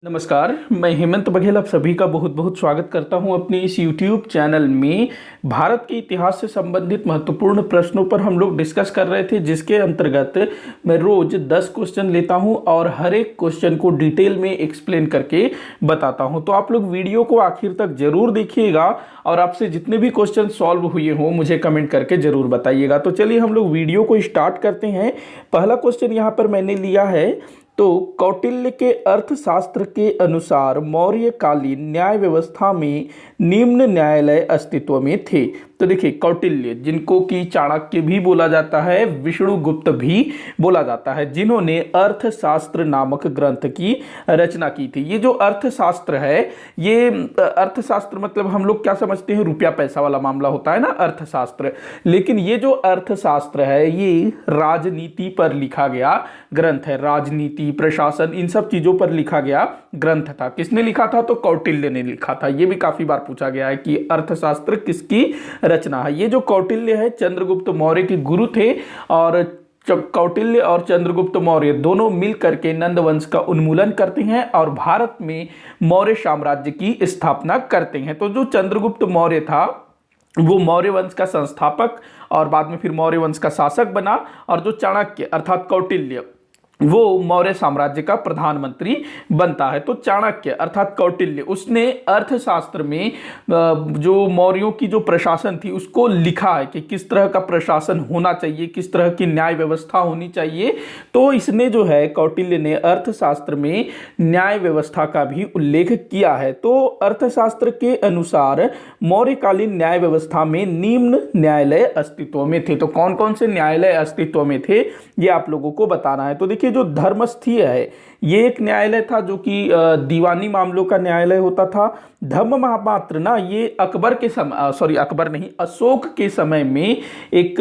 नमस्कार, मैं हेमंत बघेल आप सभी का बहुत बहुत स्वागत करता हूं अपने इस YouTube चैनल में। भारत के इतिहास से संबंधित महत्वपूर्ण प्रश्नों पर हम लोग डिस्कस कर रहे थे, जिसके अंतर्गत मैं रोज 10 क्वेश्चन लेता हूं और हर एक क्वेश्चन को डिटेल में एक्सप्लेन करके बताता हूं। तो आप लोग वीडियो को आखिर तक जरूर देखिएगा और आपसे जितने भी क्वेश्चन सॉल्व हुए हों मुझे कमेंट करके जरूर बताइएगा। तो चलिए हम लोग वीडियो को स्टार्ट करते हैं। पहला क्वेश्चन यहाँ पर मैंने लिया है, तो कौटिल्य के अर्थशास्त्र के अनुसार मौर्यकालीन न्याय व्यवस्था में निम्न न्यायालय अस्तित्व में थे। तो देखिए, कौटिल्य जिनको कि चाणक्य भी बोला जाता है, विष्णुगुप्त भी बोला जाता है, जिन्होंने अर्थशास्त्र नामक ग्रंथ की रचना की थी। ये जो अर्थशास्त्र है, ये अर्थशास्त्र मतलब हम लोग क्या समझते हैं, रुपया पैसा वाला मामला होता है ना अर्थशास्त्र। लेकिन ये जो अर्थशास्त्र है ये राजनीति पर लिखा गया ग्रंथ है। राजनीति, प्रशासन, इन सब चीजों पर लिखा गया ग्रंथ था। किसने लिखा था? तो कौटिल्य ने लिखा था। ये भी काफी बार पूछा गया है कि अर्थशास्त्र किसकी रचना है। ये जो कौटिल्य है चंद्रगुप्त मौर्य के गुरु थे, और कौटिल्य और चंद्रगुप्त मौर्य दोनों मिलकर के नंद वंश का उन्मूलन करते हैं और भारत में मौर्य साम्राज्य की स्थापना करते हैं। तो जो चंद्रगुप्त मौर्य था वो मौर्य वंश का संस्थापक और बाद में फिर मौर्य वंश का शासक बना, और जो चाणक्य अर्थात कौटिल्य वो मौर्य साम्राज्य का प्रधानमंत्री बनता है। तो चाणक्य अर्थात कौटिल्य उसने अर्थशास्त्र में जो मौर्यों की जो प्रशासन थी उसको लिखा है कि किस तरह का प्रशासन होना चाहिए, किस तरह की न्याय व्यवस्था होनी चाहिए। तो इसने जो है कौटिल्य ने अर्थशास्त्र में न्याय व्यवस्था का भी उल्लेख किया है। तो अर्थशास्त्र के अनुसार मौर्यकालीन न्याय व्यवस्था में निम्न न्यायालय अस्तित्व में थे। तो कौन कौन से न्यायालय अस्तित्व में थे ये आप लोगों को बताना है। तो देखिए, जो धर्मस्थीय है ये एक न्यायालय था जो कि दीवानी मामलों का न्यायालय होता था। धम्म महापात्र ना, ये अकबर के समय, अकबर नहीं, अशोक के समय में एक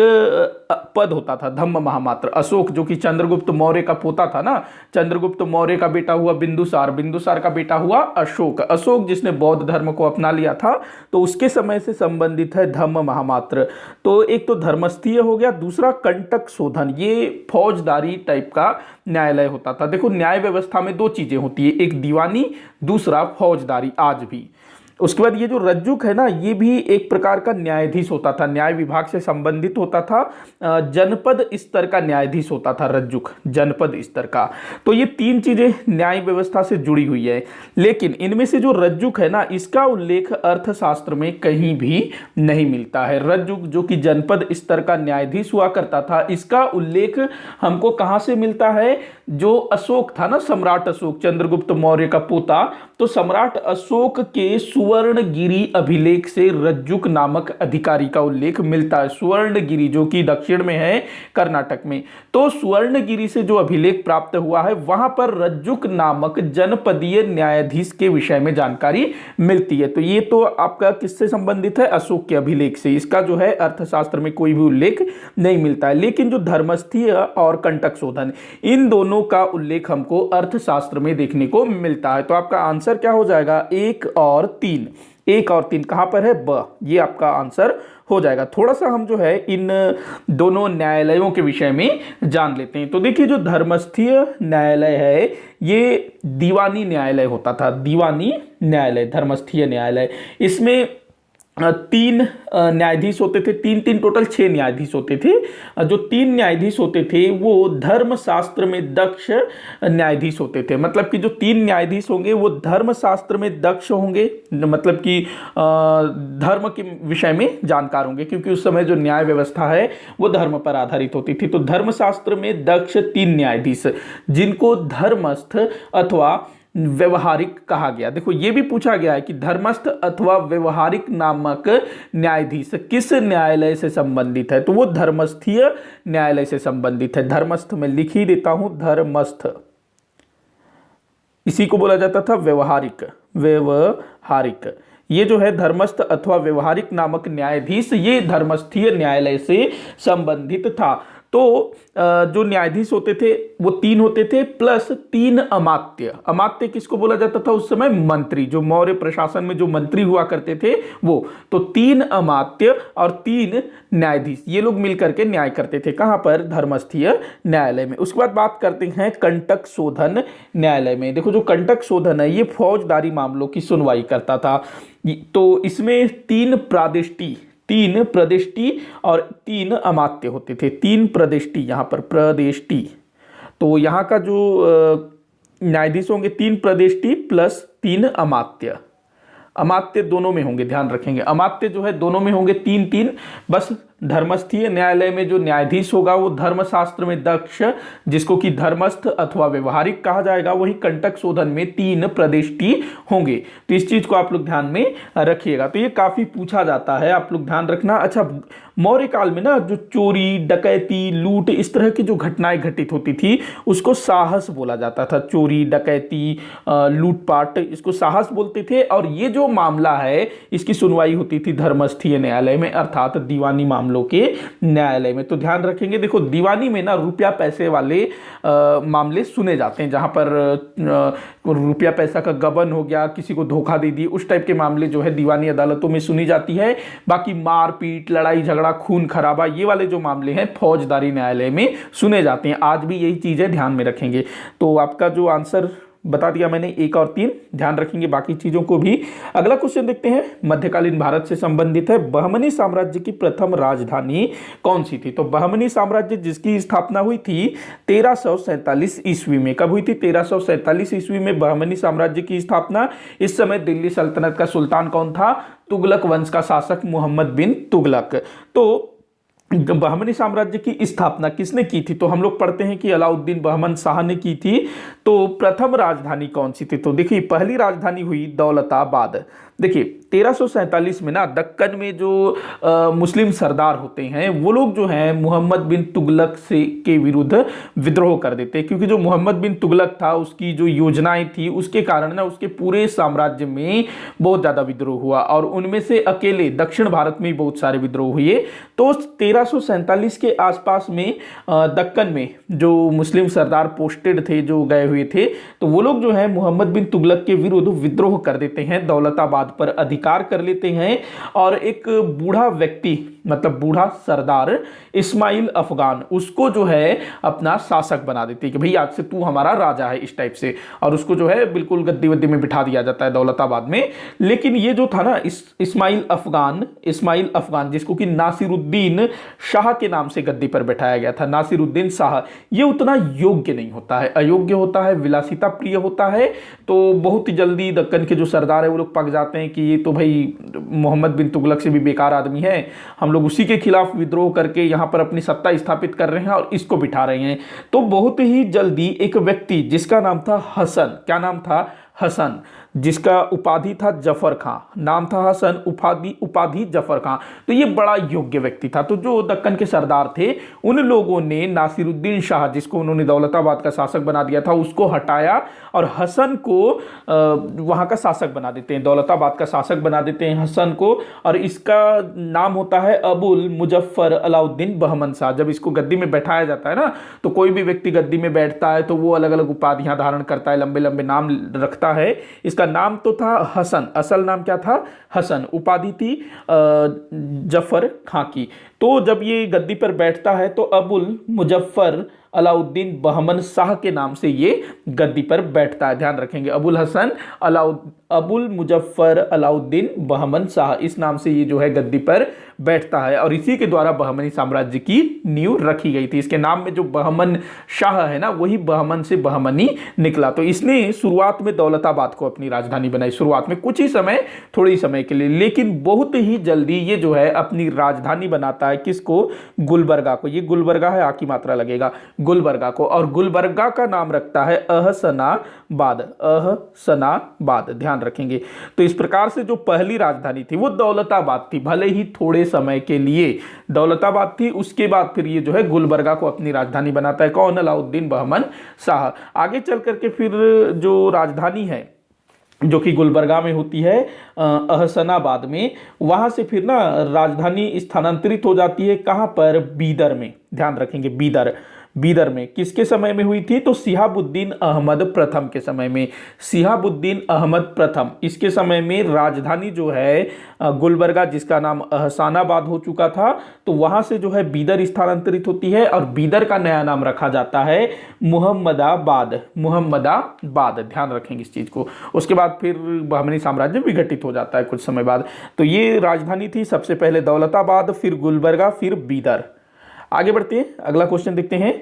पद होता था, धम्म महापात्र। अशोक जो कि चंद्रगुप्त मौर्य का पोता था ना, चंद्रगुप्त मौर्य का बेटा हुआ बिंदुसार, बिंदुसार का बेटा हुआ अशोक, अशोक जिसने बौद्ध धर्म को अपना लिया था, तो उसके समय से संबंधित है धम्म महापात्र। तो एक तो धर्मस्थीय हो गया, दूसरा कंटक शोधन, ये फौजदारी टाइप का न्यायालय होता था। देखो, न्याय व्यवस्था में दो चीजें होती है, एक दीवानी, दूसरा फौजदारी, आज भी। उसके बाद ये जो रज्जुक है ना, ये भी एक प्रकार का न्यायाधीश होता था, न्याय विभाग से संबंधित होता था, जनपद स्तर का न्यायाधीश होता था रज्जुक, जनपद स्तर का। तो ये तीन चीजें न्याय व्यवस्था से जुड़ी हुई है। लेकिन इनमें से जो रज्जुक है ना, इसका उल्लेख अर्थशास्त्र में कहीं भी नहीं मिलता है। रज्जुक जो कि जनपद स्तर का न्यायाधीश हुआ करता था, इसका उल्लेख हमको कहां से मिलता है? जो अशोक था ना, सम्राट अशोक, चंद्रगुप्त मौर्य का पोता, तो सम्राट अशोक के सुवर्णगिरी अभिलेख से रज्जुक नामक अधिकारी का उल्लेख मिलता है। सुवर्णगिरी जो कि दक्षिण में है, कर्नाटक में। तो सुवर्णगिरी से जो अभिलेख प्राप्त हुआ है वहां पर रज्जुक नामक जनपदीय न्यायाधीश के विषय में जानकारी मिलती है। तो ये तो आपका किससे संबंधित है? अशोक के अभिलेख से। इसका जो है अर्थशास्त्र में कोई भी उल्लेख नहीं मिलता है। लेकिन जो धर्मस्थीय और कंटक शोधन, इन दोनों का उल्लेख हमको अर्थशास्त्र में देखने को मिलता है। तो आपका आंसर क्या हो जाएगा? 1 और 3। 1 और 3 कहां पर है? ब, ये आपका आंसर हो जाएगा। थोड़ा सा हम जो है इन दोनों न्यायालयों के विषय में जान लेते हैं। तो देखिए, जो धर्मस्थीय न्यायालय है ये दीवानी न्यायालय होता था, दीवानी न्यायालय, धर्मस्थीय न्यायालय। इसमें 3 न्यायाधीश होते थे, 3 टोटल 6 न्यायाधीश होते थे। जो 3 न्यायाधीश होते थे वो धर्मशास्त्र में दक्ष न्यायाधीश होते थे। मतलब कि जो 3 न्यायाधीश होंगे वो धर्मशास्त्र में दक्ष होंगे, मतलब कि धर्म के विषय में जानकार होंगे, क्योंकि उस समय जो न्याय व्यवस्था है वो धर्म पर आधारित होती थी। तो धर्मशास्त्र में दक्ष 3 न्यायाधीश, जिनको धर्मस्थ अथवा व्यवहारिक कहा गया। देखो, ये भी पूछा गया है कि धर्मस्थ अथवा व्यवहारिक नामक न्यायाधीश किस न्यायालय से संबंधित है? तो वो धर्मस्थीय न्यायालय से संबंधित है। धर्मस्थ में लिख ही देता हूं, धर्मस्थ, इसी को बोला जाता था व्यवहारिक। व्यवहारिक ये जो है धर्मस्थ अथवा व्यवहारिक नामक न्यायाधीश, ये धर्मस्थीय न्यायालय से संबंधित था। तो जो न्यायाधीश होते थे वो 3 होते थे प्लस 3 अमात्य। अमात्य किसको बोला जाता था उस समय? मंत्री, जो मौर्य प्रशासन में जो मंत्री हुआ करते थे वो। तो 3 अमात्य और 3 न्यायाधीश, ये लोग मिलकर के न्याय करते थे। कहां पर? धर्मस्थीय न्यायालय में। उसके बाद बात करते हैं कंटक शोधन न्यायालय में। देखो जो कंटक शोधन है ये फौजदारी मामलों की सुनवाई करता था। तो इसमें 3 प्रदिष्टि और 3 अमात्य होते थे। 3 प्रदिष्टि, यहां पर प्रदिष्टि, तो यहां का जो न्यायाधीश होंगे 3 प्रदिष्टि प्लस 3 अमात्य। अमात्य दोनों में होंगे, ध्यान रखेंगे, अमात्य जो है दोनों में होंगे 3-3। बस धर्मस्थीय न्यायालय में जो न्यायाधीश होगा वो धर्मशास्त्र में दक्ष, जिसको कि धर्मस्थ अथवा व्यवहारिक कहा जाएगा, वही कंटक शोधन में 3 प्रदिष्टि होंगे। तो इस चीज को आप लोग ध्यान में रखिएगा। तो ये काफी पूछा जाता है, आप लोग ध्यान रखना। अच्छा, मौर्य काल में ना जो चोरी, डकैती, लूट, इस तरह की जो घटनाएं घटित होती थी उसको साहस बोला जाता था। चोरी, डकैती, लूटपाट, इसको साहस बोलते थे। और ये जो मामला है इसकी सुनवाई होती थी धर्मस्थीय न्यायालय में, अर्थात दीवानी मामलों के न्यायालय में। तो ध्यान रखेंगे, देखो दीवानी में ना रुपया पैसे वाले मामले सुने जाते हैं, जहां पर रुपया पैसा का गबन हो गया, किसी को धोखा दे दी, उस टाइप के मामले जो है दीवानी अदालतों में सुनी जाती है। बाकी मारपीट, लड़ाई झगड़ा, खून खराबा, ये वाले जो मामले हैं फौजदारी न्यायालय में सुने जाते हैं। आज भी यही चीजें ध्यान में रखेंगे। तो आपका जो आंसर बता दिया मैंने 1 और 3, ध्यान रखेंगे बाकी चीजों को भी। अगला क्वेश्चन देखते हैं, मध्यकालीन भारत से संबंधित है। बहमनी साम्राज्य की प्रथम राजधानी कौन सी थी? तो बहमनी साम्राज्य जिसकी स्थापना हुई थी 1347 ईस्वी में। कब हुई थी? 1347 ईस्वी में बहमनी साम्राज्य की स्थापना। इस समय दिल्ली सल्तनत का सुल्तान कौन था? तुगलक वंश का शासक मोहम्मद बिन तुगलक। तो बहमनी साम्राज्य की स्थापना किसने की थी? तो हम लोग पढ़ते हैं कि अलाउद्दीन बहमन शाह ने की थी। तो प्रथम राजधानी कौन सी थी? तो देखिए पहली राजधानी हुई दौलताबाद। देखिए 1347 में ना दक्कन में जो मुस्लिम सरदार होते हैं वो लोग जो हैं मोहम्मद बिन तुगलक से के विरुद्ध विद्रोह कर देते हैं, क्योंकि जो मोहम्मद बिन तुगलक था उसकी जो योजनाएं थी उसके कारण ना उसके पूरे साम्राज्य में बहुत ज्यादा विद्रोह हुआ, और उनमें से अकेले दक्षिण भारत में बहुत सारे विद्रोह हुए। तो 1347 के आसपास में दक्कन में जो मुस्लिम सरदार पोस्टेड थे, जो गए हुए थे, तो वो लोग जो है मोहम्मद बिन तुगलक के विरुद्ध विद्रोह कर देते हैं, दौलताबाद पर अधिकार कर लेते हैं। और एक बूढ़ा व्यक्ति, मतलब बूढ़ा सरदार इस्माइल अफगान, उसको जो है अपना शासक बना देते हैं कि भाई आज से तू हमारा राजा है, इस टाइप से। और उसको जो है बिल्कुल गद्दी वद्दी में बिठा दिया जाता है दौलताबाद में। लेकिन ये जो था ना इस्माइल अफगान जिसको कि नासिरुद्दीन शाह के नाम से गद्दी पर बैठाया गया था, नासिरुद्दीन शाह, ये उतना योग्य नहीं होता है, अयोग्य होता है, विलासिता प्रिय होता है। तो बहुत ही जल्दी दक्कन के जो सरदार है वो लोग पक जाते हैं कि ये तो भाई मोहम्मद बिन तुगलक से भी बेकार आदमी है, हम लोग उसी के खिलाफ विद्रोह करके यहाँ पर अपनी सत्ता स्थापित कर रहे हैं और इसको बिठा रहे हैं। तो बहुत ही जल्दी एक व्यक्ति जिसका नाम था हसन, क्या नाम था? हसन, जिसका उपाधि था जफर खां, नाम था हसन, उपाधि जफर खां। तो ये बड़ा योग्य व्यक्ति था। तो जो दक्कन के सरदार थे उन लोगों ने नासिरुद्दीन शाह, जिसको उन्होंने दौलताबाद का शासक बना दिया था, उसको हटाया और हसन को वहां का शासक बना देते हैं, दौलताबाद का शासक बना देते हैं हसन को। और इसका नाम होता है अबुल मुजफ्फर अलाउद्दीन बहमन शाह। जब इसको गद्दी में बैठाया जाता है ना, तो कोई भी व्यक्ति गद्दी में बैठता है तो वो अलग अलग उपाधियां धारण करता है, लंबे लंबे नाम रखता है। इसका नाम तो था हसन, असल नाम क्या था? हसन, उपाधि थी जफर खां की। तो जब ये गद्दी पर बैठता है तो अबुल मुजफ्फर अलाउद्दीन बहमन शाह के नाम से ये गद्दी पर बैठता है। ध्यान रखेंगे, अबुल मुजफ्फर अलाउद्दीन बहमन शाह, इस नाम से ये जो है गद्दी पर बैठता है। और इसी के द्वारा बहमनी साम्राज्य की नींव रखी गई थी। इसके नाम में जो बहमन शाह है ना, वही बहमन से बहमनी निकला। तो इसने शुरुआत में दौलताबाद को अपनी राजधानी बनाई, शुरुआत में कुछ ही समय, थोड़ी समय के लिए, लेकिन बहुत ही जल्दी ये जो है अपनी राजधानी बनाता है। किसको? गुलबर्गा को। ये गुलबर्गा है, आ की मात्रा लगेगा, गुलबर्गा को। और गुलबर्गा का नाम रखता है अहसनाबाद, अहसनाबाद, ध्यान रखेंगे। तो इस प्रकार से जो पहली राजधानी थी वो दौलताबाद थी, भले ही थोड़े समय के लिए दौलताबाद थी। उसके बाद फिर ये जो है गुलबर्गा को अपनी राजधानी बनाता है। कौन? अलाउद्दीन बहमन शाह। आगे चल करके फिर जो राजधानी है जो कि गुलबर्गा में होती है, अहसनाबाद में। वहां से फिर ना राजधानी स्थानांतरित हो जाती है कहां पर, बीदर में। ध्यान रखेंगे बीदर। बीदर में किसके समय में हुई थी, तो सिहाबुद्दीन अहमद प्रथम के समय में। सिहाबुद्दीन अहमद प्रथम, इसके समय में राजधानी जो है गुलबर्गा, जिसका नाम अहसानाबाद हो चुका था, तो वहां से जो है बीदर स्थानांतरित होती है और बीदर का नया नाम रखा जाता है मुहम्मदाबाद। मुहम्मदाबाद, ध्यान रखेंगे इस चीज को। उसके बाद फिर बहमनी साम्राज्य विघटित हो जाता है कुछ समय बाद। तो ये राजधानी थी सबसे पहले दौलताबाद, फिर गुलबर्गा, फिर बीदर। आगे बढ़ते हैं, अगला क्वेश्चन देखते हैं।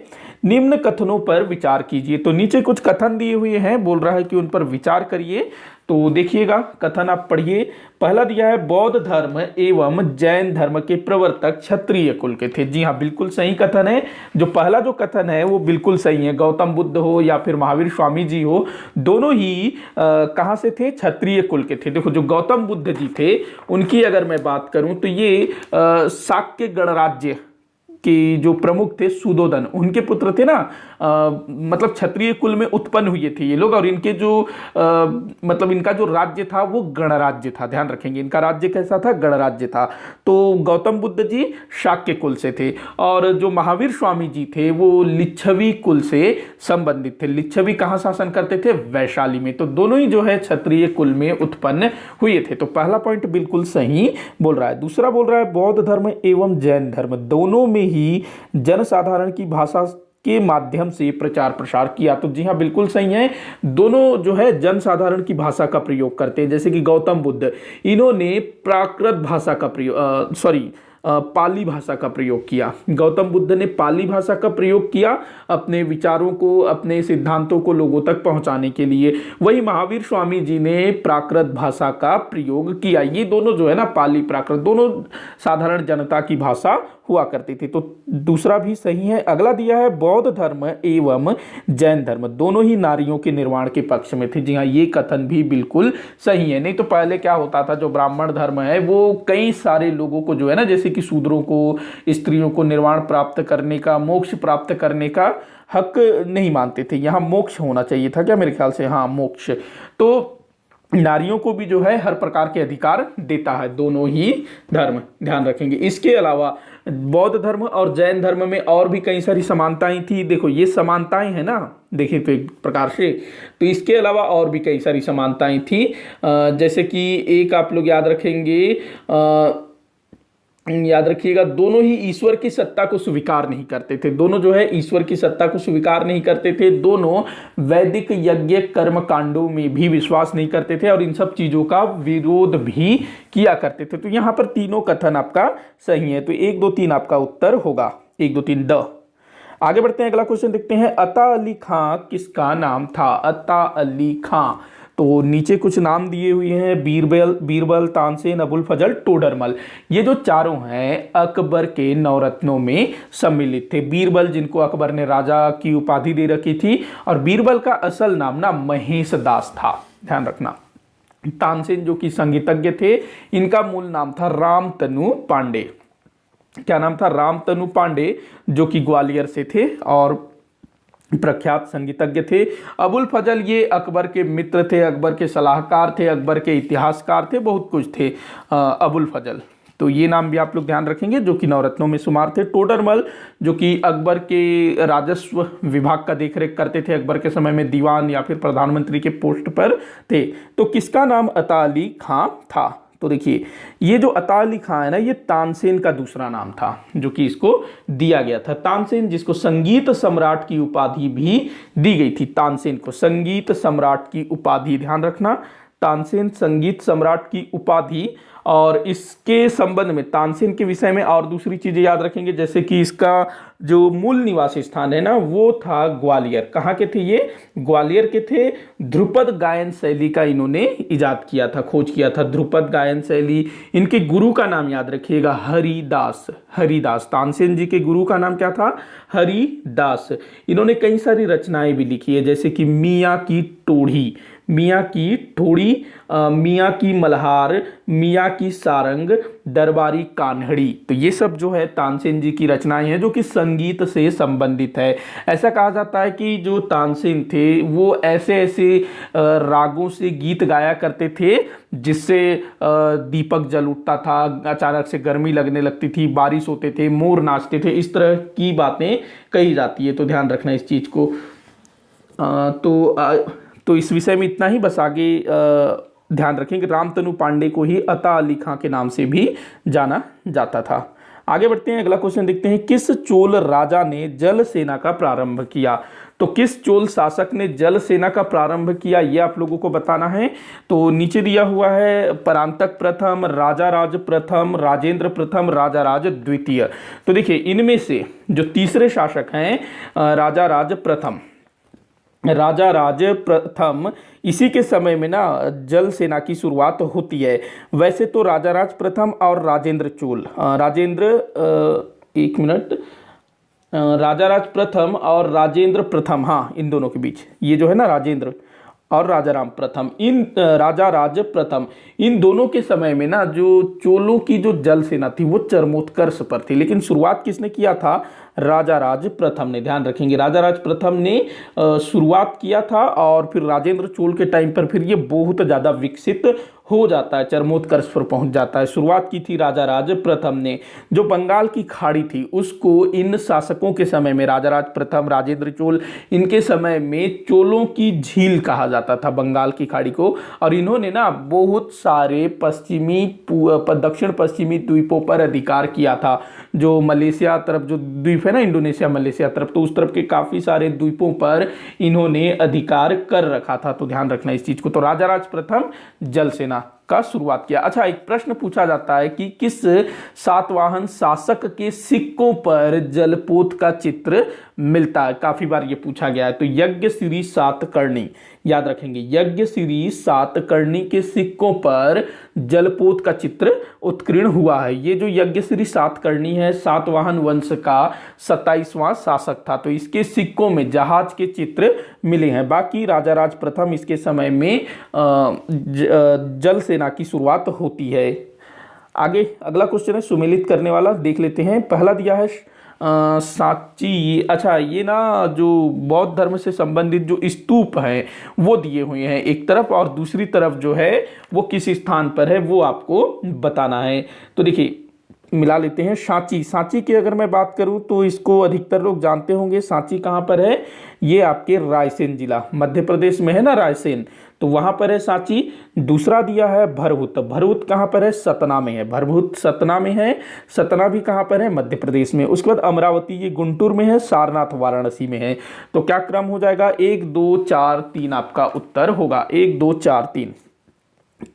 निम्न कथनों पर विचार कीजिए। तो नीचे कुछ कथन दिए हुए हैं, बोल रहा है कि उन पर विचार करिए। तो देखिएगा, कथन आप पढ़िए। पहला दिया है, बौद्ध धर्म एवं जैन धर्म के प्रवर्तक क्षत्रिय कुल के थे। जी हाँ, बिल्कुल सही कथन है। जो पहला जो कथन है वो बिल्कुल सही है। गौतम बुद्ध हो या फिर महावीर स्वामी जी हो, दोनों ही कहाँ से थे, क्षत्रिय कुल के थे। देखो, जो गौतम बुद्ध जी थे उनकी अगर मैं बात करूं तो ये शाक्य गणराज्य कि जो प्रमुख थे सुदोधन, उनके पुत्र थे ना। मतलब क्षत्रिय कुल में उत्पन्न हुए थे ये लोग। और इनके जो मतलब इनका जो राज्य था वो गणराज्य था। ध्यान रखेंगे, इनका राज्य कैसा था, गणराज्य था। तो गौतम बुद्ध जी शाक्य कुल से थे और जो महावीर स्वामी जी थे वो लिच्छवी कुल से संबंधित थे। लिच्छवी कहाँ शासन करते थे, वैशाली में। तो दोनों ही जो है क्षत्रिय कुल में उत्पन्न हुए थे। तो पहला पॉइंट बिल्कुल सही बोल रहा है। दूसरा बोल रहा है, बौद्ध धर्म एवं जैन धर्म दोनों में ही जनसाधारण की भाषा के माध्यम से प्रचार प्रसार किया। तो जी हाँ, बिल्कुल सही है। दोनों जो है जनसाधारण की भाषा का प्रयोग करते हैं। जैसे कि गौतम बुद्ध, इन्होंने प्राकृत भाषा का प्रयोग पाली भाषा का प्रयोग किया। गौतम बुद्ध ने पाली भाषा का प्रयोग किया अपने विचारों को, अपने सिद्धांतों को लोगों तक पहुंचाने के लिए। वही महावीर स्वामी जी ने प्राकृत भाषा का प्रयोग किया। ये दोनों जो है ना, पाली प्राकृत, दोनों साधारण जनता की भाषा हुआ करती थी। तो दूसरा भी सही है। अगला दिया है, बौद्ध धर्म एवं जैन धर्म दोनों ही नारियों के निर्माण के पक्ष में थे। जी हाँ, ये कथन भी बिल्कुल सही है। नहीं तो पहले क्या होता था, जो ब्राह्मण धर्म है वो कई सारे लोगों को जो है ना, जैसे कि शूद्रों को, स्त्रियों को निर्वाण प्राप्त करने का, मोक्ष प्राप्त करने का हक नहीं मानते थे। यहाँ मोक्ष होना चाहिए था क्या, मेरे ख्याल से, हाँ मोक्ष। तो नारियों को भी जो है हर प्रकार के अधिकार देता है दोनों ही धर्म। ध्यान रखेंगे। इसके अलावा बौद्ध धर्म और जैन धर्म में और भी कई सारी समानताएं थी। देखो, ये समानताएं हैं ना, देखिए तो एक प्रकार से। तो इसके अलावा और भी कई सारी समानताएं थी। जैसे कि एक आप लोग याद रखेंगे, याद रखिएगा, दोनों ही ईश्वर की सत्ता को स्वीकार नहीं करते थे। दोनों जो है ईश्वर की सत्ता को स्वीकार नहीं करते थे। दोनों वैदिक यज्ञ कर्म कांडों में भी विश्वास नहीं करते थे और इन सब चीजों का विरोध भी किया करते थे। तो यहां पर तीनों कथन आपका सही है। तो 1 2 3 आपका उत्तर होगा, 1 2 3 ड। आगे बढ़ते हैं, अगला क्वेश्चन देखते हैं। अता अली खां किसका नाम था, अता अली खां। तो नीचे कुछ नाम दिए हुए हैं, बीरबल, तानसेन, अबुल फजल, टोडरमल। ये जो चारों हैं अकबर के नवरत्नों में सम्मिलित थे। बीरबल, जिनको अकबर ने राजा की उपाधि दे रखी थी, और बीरबल का असल नाम ना महेश दास था, ध्यान रखना। तानसेन जो कि संगीतज्ञ थे, इनका मूल नाम था रामतनु पांडे। क्या नाम था, रामतनु पांडे, जो कि ग्वालियर से थे और प्रख्यात संगीतज्ञ थे। अबुल फजल ये अकबर के मित्र थे, अकबर के सलाहकार थे, अकबर के इतिहासकार थे, बहुत कुछ थे अबुल फजल। तो ये नाम भी आप लोग ध्यान रखेंगे, जो कि नवरत्नों में शुमार थे। टोडरमल, जो कि अकबर के राजस्व विभाग का देखरेख करते थे, अकबर के समय में दीवान या फिर प्रधानमंत्री के पोस्ट पर थे। तो किसका नाम अता अली खां था। तो देखिए, ये जो अता अली खां है ना, ये तानसेन का दूसरा नाम था जो कि इसको दिया गया था। तानसेन, जिसको संगीत सम्राट की उपाधि भी दी गई थी। तानसेन को संगीत सम्राट की उपाधि, ध्यान रखना, तानसेन संगीत सम्राट की उपाधि। और इसके संबंध में, तानसेन के विषय में और दूसरी चीजें याद रखेंगे, जैसे कि इसका जो मूल निवासी स्थान है ना, वो था ग्वालियर। कहाँ के थे ये, ग्वालियर के थे। ध्रुपद गायन शैली का इन्होंने इजाद किया था, खोज किया था, ध्रुपद गायन शैली। इनके गुरु का नाम याद रखिएगा, हरिदास। हरिदास, तानसेन जी के गुरु का नाम क्या था, हरिदास। इन्होंने कई सारी रचनाएं भी लिखी है, जैसे कि मियाँ की टोढ़ी, मियाँ की ठोड़ी, मियाँ की मल्हार, मियाँ की सारंग, दरबारी कान्हड़ी। तो ये सब जो है तानसेन जी की रचनाएं हैं जो कि संगीत से संबंधित है। ऐसा कहा जाता है कि जो तानसेन थे वो ऐसे ऐसे रागों से गीत गाया करते थे जिससे दीपक जल उठता था, अचानक से गर्मी लगने लगती थी, बारिश होते थे, मोर नाचते थे, इस तरह की बातें कही जाती है। तो ध्यान रखना इस चीज़ को। तो इस विषय में इतना ही। बस आगे ध्यान रखें कि रामतनु पांडे को ही अता अली खां के नाम से भी जाना जाता था। आगे बढ़ते हैं, अगला क्वेश्चन देखते हैं। किस चोल राजा ने जल सेना का प्रारंभ किया? तो किस चोल शासक ने जल सेना का प्रारंभ किया, यह आप लोगों को बताना है। तो नीचे दिया हुआ है परांतक प्रथम, राजा राज प्रथम, राजेंद्र प्रथम, राजा राज द्वितीय। तो देखिए इनमें से जो तीसरे शासक हैं राजा राज प्रथम, राजा राज प्रथम, इसी के समय में ना जल सेना की शुरुआत होती है। वैसे तो राजा राज प्रथम और राजेंद्र चोल, एक मिनट, राजा राज प्रथम और राजेंद्र प्रथम, हाँ इन दोनों के बीच ये जो है ना राजेंद्र और राजा राम प्रथम, इन राजा राज प्रथम, इन दोनों के समय में ना जो चोलों की जो जल सेना थी वो चरमोत्कर्ष पर थी। लेकिन शुरुआत किसने किया था? राजा राज प्रथम ने। ध्यान रखेंगे राजा राज प्रथम ने शुरुआत किया था और फिर राजेंद्र चोल के टाइम पर फिर ये बहुत ज़्यादा विकसित हो जाता है, चरमोत्कर्ष पर पहुंच जाता है। शुरुआत की थी राजा राज प्रथम ने। जो बंगाल की खाड़ी थी उसको इन शासकों के समय में, राजा राज प्रथम, राजेंद्र चोल, इनके समय में चोलों की झील कहा जाता था बंगाल की खाड़ी को। और इन्होंने ना बहुत सारे दक्षिण पश्चिमी द्वीपों पर अधिकार किया था। जो मलेशिया तरफ जो द्वीप है ना, इंडोनेशिया मलेशिया तरफ, तो उस तरफ के काफी सारे द्वीपों पर इन्होंने अधिकार कर रखा था। तो ध्यान रखना इस चीज को। तो राजा राज प्रथम जल सेना का शुरुआत किया। अच्छा, एक प्रश्न पूछा जाता है कि किस सातवाहन शासक के सिक्कों पर जलपोत का चित्र मिलता है? काफी बार ये पूछा गया है। तो यज्ञश्री सातकर्णी, याद रखेंगे, यज्ञश्री सातकर्णी के सिक्कों पर जलपोत का चित्र उत्कीर्ण हुआ है। ये जो यज्ञश्री सातकर्णी है सातवाहन वंश का 27वां शासक था। तो इसके सिक्कों में जहाज के चित्र मिले हैं। बाकी राजा राज प्रथम इसके समय में जल सेना की शुरुआत होती है। आगे अगला क्वेश्चन है सुमेलित करने वाला, देख लेते हैं। पहला दिया है सांची। अच्छा, ये ना जो बौद्ध धर्म से संबंधित जो स्तूप हैं वो दिए हुए हैं एक तरफ, और दूसरी तरफ जो है वो किस स्थान पर है वो आपको बताना है। तो देखिए मिला लेते हैं। सांची, सांची की अगर मैं बात करूं तो इसको अधिकतर लोग जानते होंगे। सांची कहां पर है? ये आपके रायसेन जिला, मध्य प्रदेश में है ना रायसेन, तो वहां पर है सांची। दूसरा दिया है भरहुत, भरहुत कहां पर है? सतना में है, भरहुत सतना में है। सतना भी कहां पर है? मध्य प्रदेश में। उसके बाद अमरावती, ये गुंटूर में है। सारनाथ वाराणसी में है। तो क्या क्रम हो जाएगा? 1 2 4 3 आपका उत्तर होगा। 1 2 4 3,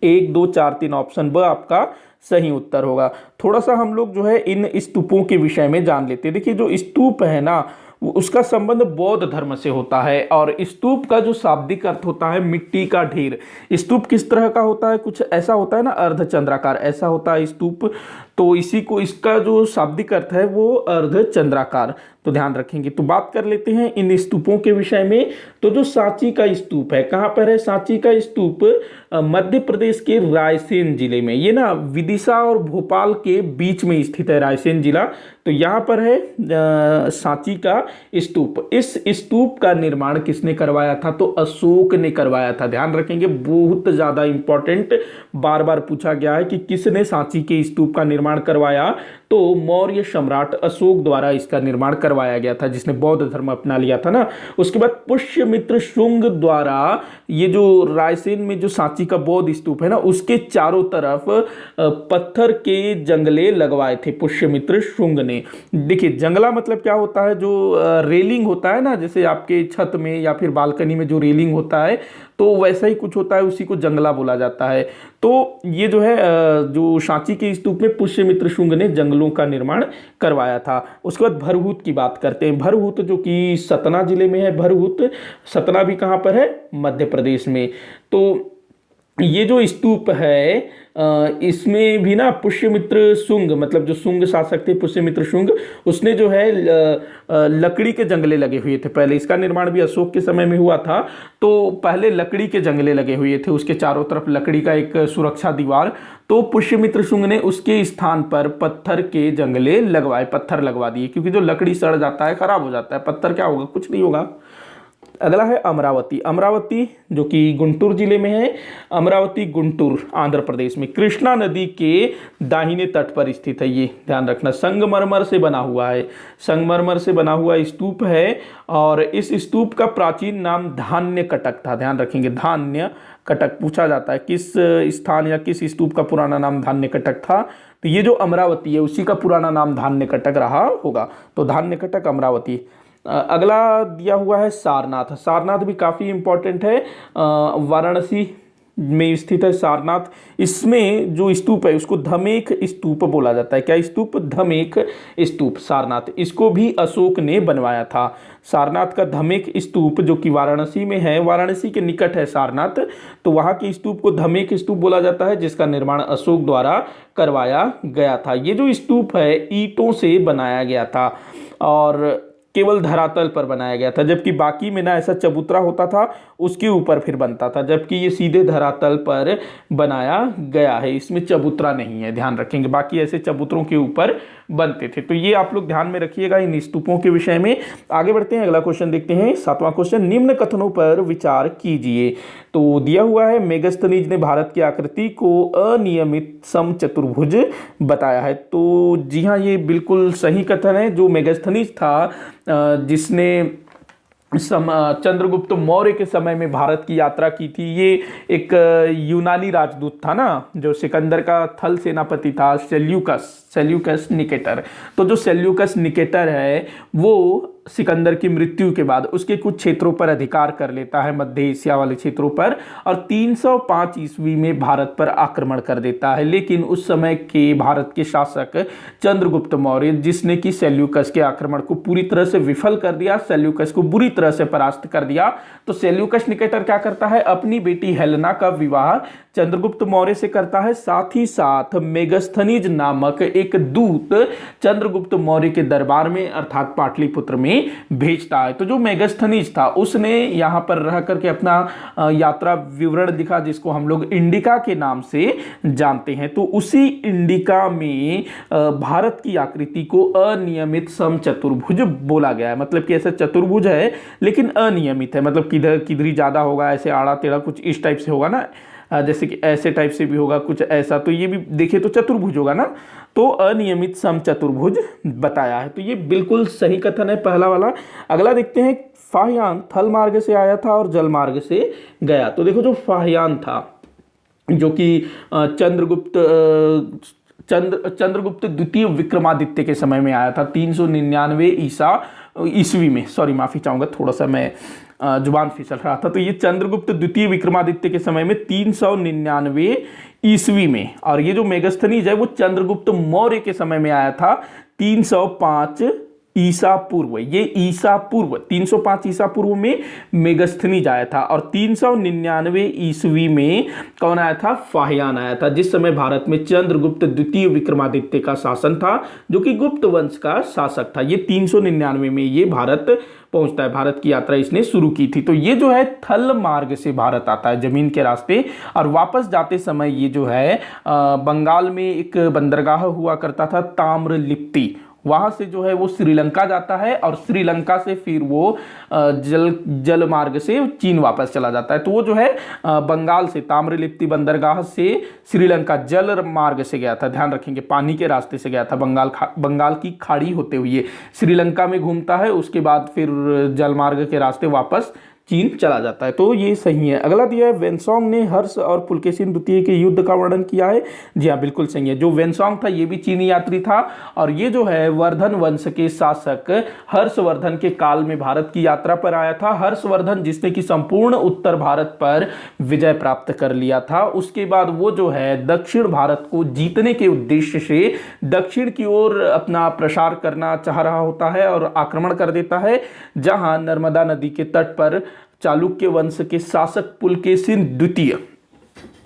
1 2 4 3 ऑप्शन ब आपका सही उत्तर होगा। थोड़ा सा हम लोग जो है इन स्तूपों के विषय में जान लेते हैं। देखिए जो स्तूप है ना उसका संबंध बौद्ध धर्म से होता है, और स्तूप का जो शाब्दिक अर्थ होता है मिट्टी का ढेर। स्तूप किस तरह का होता है? कुछ ऐसा होता है ना, अर्धचंद्राकार ऐसा होता है स्तूप। तो इसी को, इसका जो शाब्दिक अर्थ है वो अर्धचंद्राकार। तो ध्यान रखेंगे। तो बात कर लेते हैं इन स्तूपों के विषय में। तो जो सांची का स्तूप है कहाँ पर है? सांची का स्तूप मध्य प्रदेश के रायसेन जिले में। ये ना विदिशा और भोपाल के बीच में स्थित है रायसेन जिला। तो यहाँ पर है सांची का स्तूप। इस स्तूप का निर्माण किसने करवाया था? तो अशोक ने करवाया था। ध्यान रखेंगे, बहुत ज्यादा इंपॉर्टेंट, बार बार पूछा गया है कि किसने सांची के स्तूप का निर्माण करवाया। तो मौर्य सम्राट अशोक द्वारा इसका निर्माण करवाया गया था, जिसने बौद्ध धर्म अपना लिया था ना। उसके बाद पुष्यमित्र शुंग द्वारा ये जो रायसेन में जो सांची का बौद्ध स्तूप है ना उसके चारों तरफ पत्थर के जंगले लगवाए थे पुष्यमित्र शुंग ने। देखिए जंगला मतलब क्या होता है? जो रेलिंग होता है ना, जैसे आपके छत में या फिर बालकनी में जो रेलिंग होता है तो वैसा ही कुछ होता है, उसी को जंगला बोला जाता है। तो ये जो है जो सांची के स्तूप में पुष्यमित्र शुंग ने जंगलों का निर्माण करवाया था। उसके बाद भरहुत की बात करते हैं। भरहुत जो कि सतना जिले में है। भरहुत सतना भी कहाँ पर है? मध्य प्रदेश में। तो ये जो स्तूप है इसमें भी ना पुष्यमित्र शुंग, मतलब जो शुंग शासक थे पुष्यमित्र शुंग, उसने जो है लकड़ी के जंगले लगे हुए थे पहले। इसका निर्माण भी अशोक के समय में हुआ था। तो पहले लकड़ी के जंगले लगे हुए थे, उसके चारों तरफ लकड़ी का एक सुरक्षा दीवार। तो पुष्यमित्र शुंग ने उसके स्थान पर पत्थर के जंगले लगवाए, पत्थर लगवा दिए, क्योंकि जो लकड़ी सड़ जाता है, खराब हो जाता है, पत्थर क्या होगा, कुछ नहीं होगा। अगला है अमरावती। अमरावती जो कि गुंटूर जिले में है। अमरावती गुंटूर आंध्र प्रदेश में कृष्णा नदी के दाहिने तट पर स्थित है। ये ध्यान रखना, संगमरमर से बना हुआ है, संगमरमर से बना हुआ स्तूप है। और इस स्तूप का प्राचीन नाम धान्य कटक था। ध्यान रखेंगे, धान्य कटक पूछा जाता है किस स्थान या किस स्तूप का पुराना नाम धान्य कटक था। तो ये जो अमरावती है उसी का पुराना नाम धान्य कटक रहा होगा। तो धान्य कटक अमरावती। अगला दिया हुआ है सारनाथ। सारनाथ भी काफ़ी इंपॉर्टेंट है, वाराणसी में स्थित है सारनाथ। इसमें जो स्तूप है उसको धमेख स्तूप बोला जाता है। क्या स्तूप? धमेख स्तूप, सारनाथ। इसको भी अशोक ने बनवाया था। सारनाथ का धमेख स्तूप जो कि वाराणसी में है, वाराणसी के निकट है सारनाथ, तो वहाँ के स्तूप को धमेख स्तूप बोला जाता है, जिसका निर्माण अशोक द्वारा करवाया गया था। ये जो स्तूप है ईंटों से बनाया गया था और केवल धरातल पर बनाया गया था, जबकि बाकी में ना ऐसा चबूतरा होता था, उसके ऊपर फिर बनता था, जबकि ये सीधे धरातल पर बनाया गया है, इसमें चबूतरा नहीं है। ध्यान रखेंगे, बाकी ऐसे चबूतरों के ऊपर बनते थे। तो ये आप लोग ध्यान में रखिएगा इन स्तूपों के विषय में। आगे बढ़ते हैं, अगला क्वेश्चन देखते हैं, 7वां क्वेश्चन, निम्न कथनों पर विचार कीजिए। तो दिया हुआ है मेगास्थनीज ने भारत की आकृति को अनियमित समचतुर्भुज बताया है। तो जी हाँ, ये बिल्कुल सही कथन है। जो मेगास्थनीज था जिसने चंद्रगुप्त मौर्य के समय में भारत की यात्रा की थी, ये एक यूनानी राजदूत था ना, जो सिकंदर का थल सेनापति था, सेल्यूकस निकेटर। तो जो सेल्यूकस निकेटर है वो सिकंदर की मृत्यु के बाद उसके कुछ क्षेत्रों पर अधिकार कर लेता है, मध्य एशिया वाले क्षेत्रों पर, और 305 ईस्वी में भारत पर आक्रमण कर देता है। लेकिन उस समय के भारत के शासक चंद्रगुप्त मौर्य, जिसने कि सेल्यूकस के आक्रमण को पूरी तरह से विफल कर दिया, सेल्यूकस को बुरी तरह से परास्त कर दिया, तो सेल्यूकस निकेटर क्या करता है, अपनी बेटी हेलेना का विवाह चंद्रगुप्त मौर्य से करता है। साथ ही साथ मेगास्थनीज नामक एक दूत चंद्रगुप्त मौर्य के दरबार में अर्थात पाटलिपुत्र में भेजता है। तो जो मेगास्थनीज था उसने यहाँ पर रह करके अपना यात्रा विवरण लिखा, जिसको हम लोग इंडिका के नाम से जानते हैं। तो उसी इंडिका में भारत की आकृति को अनियमित समचतुर्भुज बोला गया है। मतलब कि ऐसा चतुर्भुज है लेकिन अनियमित है, मतलब किधर किधर ज्यादा होगा, ऐसे आड़ा टेढ़ा कुछ इस टाइप से होगा ना, जैसे कि ऐसे टाइप से भी होगा कुछ ऐसा, तो ये भी देखिए तो चतुर्भुज होगा ना, तो अनियमित समचतुर्भुज बताया है। तो ये बिल्कुल सही कथन है पहला वाला। अगला देखते हैं, फाहियान थल मार्ग से आया था और जल मार्ग से गया। तो देखो जो फाहियान था जो कि चंद्रगुप्त द्वितीय विक्रमादित्य के समय में आया था 399 ईस्वी में, सॉरी माफी चाहूंगा, थोड़ा सा मैं जुबान फिसल रहा था। तो ये चंद्रगुप्त द्वितीय विक्रमादित्य के समय में 399 ईस्वी में, और ये जो मेगास्थनीज है वो चंद्रगुप्त मौर्य के समय में आया था 305 ईसा पूर्व। ये ईसा पूर्व 305 ईसा पूर्व में मेगास्थनीज आया था, और 399 ईस्वी में कौन आया था, फाहियान आया था, जिस समय भारत में चंद्रगुप्त द्वितीय विक्रमादित्य का शासन था, जो कि गुप्त वंश का शासक था। ये 399 में ये भारत पहुंचता है, भारत की यात्रा इसने शुरू की थी। तो ये जो है थल मार्ग से भारत आता है, जमीन के रास्ते, और वापस जाते समय ये जो है बंगाल में एक बंदरगाह हुआ करता था ताम्रलिप्ति, वहां से जो है वो श्रीलंका जाता है, और श्रीलंका से फिर वो जल मार्ग से चीन वापस चला जाता है। तो वो जो है बंगाल से ताम्रलिप्ति बंदरगाह से श्रीलंका जल मार्ग से गया था, ध्यान रखेंगे, पानी के रास्ते से गया था, बंगाल की खाड़ी होते हुए श्रीलंका में घूमता है, उसके बाद फिर जल मार्ग के रास्ते वापस चीन चला जाता है। तो ये सही है। अगला दिया है, वेनसोंग ने हर्ष और पुलकेशिन द्वितीय के युद्ध का वर्णन किया है। जी हाँ, बिल्कुल सही है। जो वेनसोंग था ये भी चीनी यात्री था, और ये जो है वर्धन वंश के शासक हर्षवर्धन के काल में भारत की यात्रा पर आया था। हर्षवर्धन जिसने कि संपूर्ण उत्तर भारत पर विजय प्राप्त कर लिया था, उसके बाद वो जो है दक्षिण भारत को जीतने के उद्देश्य से दक्षिण की ओर अपना प्रसार करना चाह रहा होता है और आक्रमण कर देता है, जहां नर्मदा नदी के तट पर चालुक्य वंश के शासक पुलकेशिन द्वितीय